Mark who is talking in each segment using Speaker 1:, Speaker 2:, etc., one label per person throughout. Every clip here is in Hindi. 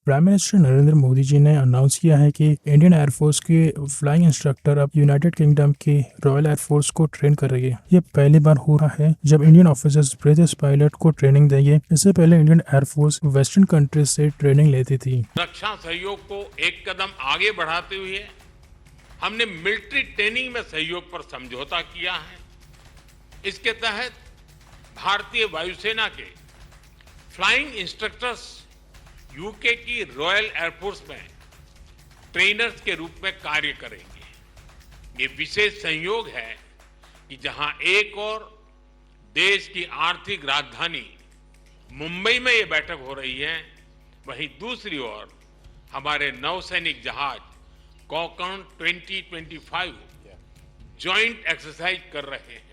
Speaker 1: प्राइम मिनिस्टर नरेंद्र मोदी जी ने अनाउंस किया है कि इंडियन एयरफोर्स के फ्लाइंग इंस्ट्रक्टर अब यूनाइटेड किंगडम के रॉयल एयरफोर्स को ट्रेन कर रही है। ये पहली बार हो रहा है जब इंडियन ऑफिसर्स ब्रिटिश पायलट को ट्रेनिंग देंगे। इससे पहले इंडियन एयरफोर्स वेस्टर्न कंट्रीज से ट्रेनिंग लेती थी।
Speaker 2: रक्षा सहयोग को एक कदम आगे बढ़ाते हुए हमने मिलिट्री ट्रेनिंग में सहयोग पर समझौता किया है। इसके तहत भारतीय वायुसेना के फ्लाइंग इंस्ट्रक्टर्स यूके की रॉयल एयरफोर्स में ट्रेनर्स के रूप में कार्य करेंगे। ये विशेष संयोग है कि जहां एक और देश की आर्थिक राजधानी मुंबई में ये बैठक हो रही है, वहीं दूसरी ओर हमारे नौसैनिक जहाज कॉकन 2025 जॉइंट एक्सरसाइज कर रहे हैं।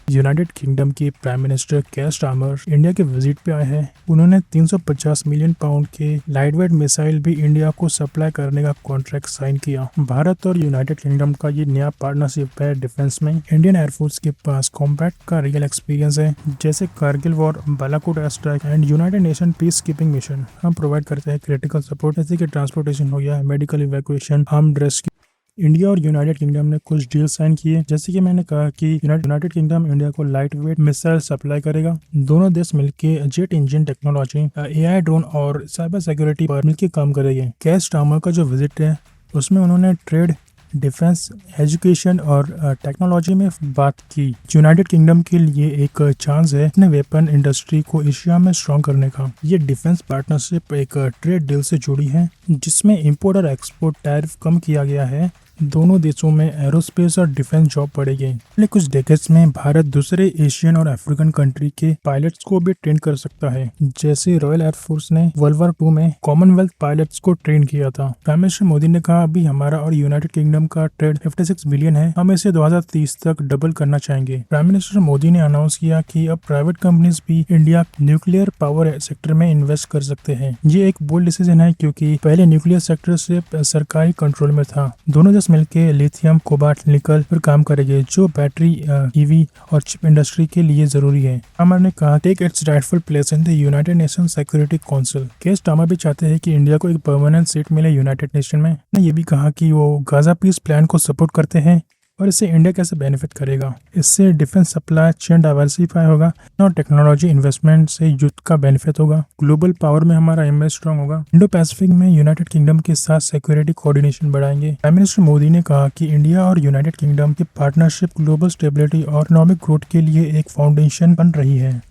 Speaker 1: यूनाइटेड किंगडम के prime minister care Starmer India के विजिट पे आए हैं। उन्होंने 350 मिलियन पाउंड के लाइटवेट मिसाइल भी इंडिया को सप्लाई करने का कॉन्ट्रैक्ट साइन किया। भारत और यूनाइटेड किंगडम का ये नया पार्टनरशिप है डिफेंस में। इंडियन एयरफोर्स के पास कॉम्बैट का रियल एक्सपीरियंस है, जैसे Kargil war, Balakot air strike and United nation peace keeping mission. हम प्रोवाइड करते हैं क्रिटिकल सपोर्ट, जैसे कि ट्रांसपोर्टेशन हो गया, medical evacuation, armed rescue. India और यूनाइटेड किंगडम ने कुछ डील साइन किए, जैसे कि मैंने कहा कि यूनाइटेड किंगडम इंडिया को लाइट वेट मिसाइल सप्लाई करेगा। दोनों देश मिलकर jet engine technology, AI drone और साइबर सिक्योरिटी पर मिलकर काम करेंगे। केयर स्टारमर का जो विजिट है उसमें उन्होंने ट्रेड, डिफेंस, एजुकेशन और टेक्नोलॉजी में बात की। यूनाइटेड किंगडम के लिए एक चांस है अपने वेपन इंडस्ट्री को एशिया में स्ट्रॉन्ग करने का। ये डिफेंस पार्टनरशिप एक ट्रेड डील से जुड़ी है, जिसमें इंपोर्ट और एक्सपोर्ट टैरिफ कम किया गया है। दोनों देशों में एरोस्पेस और डिफेंस जॉब बढ़ेगी। पिछले कुछ डेकेड्स में भारत दूसरे एशियन और अफ्रीकन कंट्री के पायलट्स को भी ट्रेन कर सकता है, जैसे रॉयल एयरफोर्स ने वर्ल्ड वॉर 2 में कॉमनवेल्थ पायलट्स को ट्रेन किया था। प्राइम मिनिस्टर मोदी ने कहा, अभी हमारा और यूनाइटेड किंगडम का ट्रेड 56 बिलियन है, हम इसे 2030 तक डबल करना चाहेंगे। प्राइम मिनिस्टर मोदी ने अनाउंस किया कि अब प्राइवेट कंपनीज भी इंडिया न्यूक्लियर पावर सेक्टर में इन्वेस्ट कर सकते हैं। ये एक बोल्ड डिसीजन है, क्योंकि पहले न्यूक्लियर सेक्टर सिर्फ सरकारी कंट्रोल में था। दोनों देश मिलकर लिथियम, कोबाल्ट, निकल पर काम करेंगे, जो बैटरी, ईवी और चिप इंडस्ट्री के लिए जरूरी है। स्टारमर ने कहा, take its rightful place in the United Nation Security Council. Keir Starmer भी चाहते हैं कि इंडिया को एक परमानेंट सीट मिले यूनाइटेड नेशन में। उन्होंने ये भी कहा कि वो गाजा पीस प्लान को सपोर्ट करते हैं और इससे इंडिया कैसे बेनिफिट करेगा। इससे डिफेंस सप्लाई चेन डाइवर्सिफाई होगा और टेक्नोलॉजी इन्वेस्टमेंट से युद्ध का बेनिफिट होगा। ग्लोबल पावर में हमारा इमेज स्ट्रांग होगा। इंडो पैसिफिक में यूनाइटेड किंगडम के साथ सिक्योरिटी कोऑर्डिनेशन बढ़ाएंगे। प्राइम मिनिस्टर मोदी ने कहा कि इंडिया और यूनाइटेड किंगडम की पार्टनरशिप ग्लोबल स्टेबिलिटी और इकोनॉमिक ग्रोथ के लिए एक फाउंडेशन बन रही है।